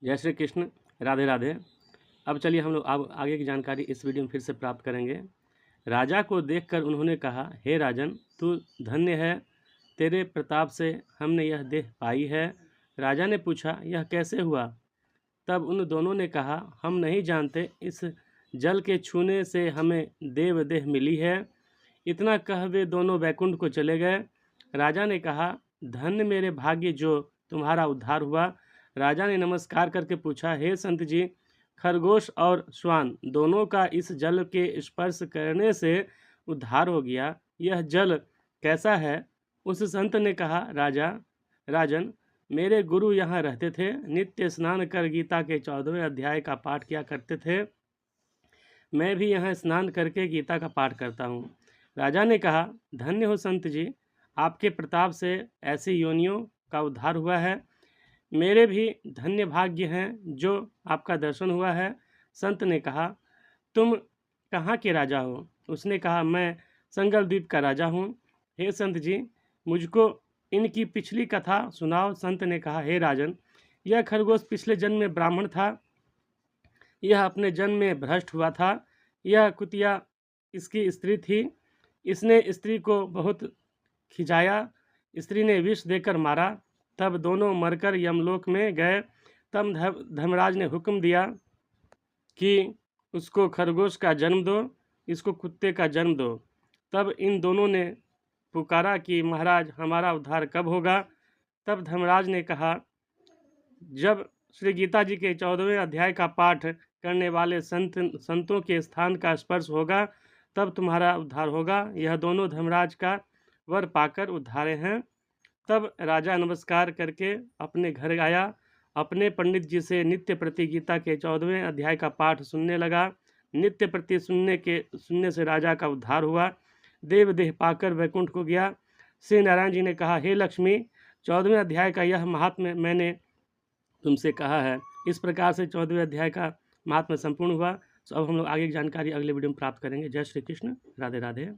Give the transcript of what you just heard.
जय श्री कृष्ण। राधे राधे। अब चलिए हम लोग अब आगे की जानकारी इस वीडियो में फिर से प्राप्त करेंगे। राजा को देखकर उन्होंने कहा, हे राजन, तू धन्य है, तेरे प्रताप से हमने यह देह पाई है। राजा ने पूछा, यह कैसे हुआ? तब उन दोनों ने कहा, हम नहीं जानते, इस जल के छूने से हमें देव देह मिली है। इतना कह वे दोनों बैकुंठ को चले गए। राजा ने कहा, धन्य मेरे भाग्य जो तुम्हारा उद्धार हुआ। राजा ने नमस्कार करके पूछा, हे संत जी, खरगोश और श्वान दोनों का इस जल के स्पर्श करने से उद्धार हो गया, यह जल कैसा है? उस संत ने कहा, राजन, मेरे गुरु यहाँ रहते थे, नित्य स्नान कर गीता के 14वें अध्याय का पाठ किया करते थे। मैं भी यहाँ स्नान करके गीता का पाठ करता हूँ। राजा ने कहा, धन्य हो संत जी, आपके प्रताप से ऐसी योनियों का उद्धार हुआ है। मेरे भी धन्य भाग्य हैं जो आपका दर्शन हुआ है। संत ने कहा, तुम कहाँ के राजा हो? उसने कहा, मैं संगल द्वीप का राजा हूँ। हे संत जी, मुझको इनकी पिछली कथा सुनाओ। संत ने कहा, हे राजन, यह खरगोश पिछले जन्म में ब्राह्मण था। यह अपने जन्म में भ्रष्ट हुआ था। यह कुतिया इसकी स्त्री थी। इसने स्त्री को बहुत खिंचाया। स्त्री ने विष देकर मारा। तब दोनों मरकर यमलोक में गए। तब धर्मराज ने हुक्म दिया कि उसको खरगोश का जन्म दो, इसको कुत्ते का जन्म दो। तब इन दोनों ने पुकारा कि महाराज, हमारा उद्धार कब होगा? तब धर्मराज ने कहा, जब श्री गीता जी के 14वें अध्याय का पाठ करने वाले संतों के स्थान का स्पर्श होगा, तब तुम्हारा उद्धार होगा। यह दोनों धर्मराज का वर पाकर उद्धारे हैं। तब राजा नमस्कार करके अपने घर आया। अपने पंडित जी से नित्य प्रति गीता के 14वें अध्याय का पाठ सुनने लगा। नित्य प्रति सुनने से राजा का उद्धार हुआ। देव देह पाकर वैकुंठ को गया। श्री नारायण जी ने कहा, हे लक्ष्मी, 14वें अध्याय का यह महात्म्य मैंने तुमसे कहा है। इस प्रकार से 14वें अध्याय का महात्म्य संपूर्ण हुआ। तो अब हम लोग आगे की जानकारी अगले वीडियो में प्राप्त करेंगे। जय श्री कृष्ण। राधे राधे।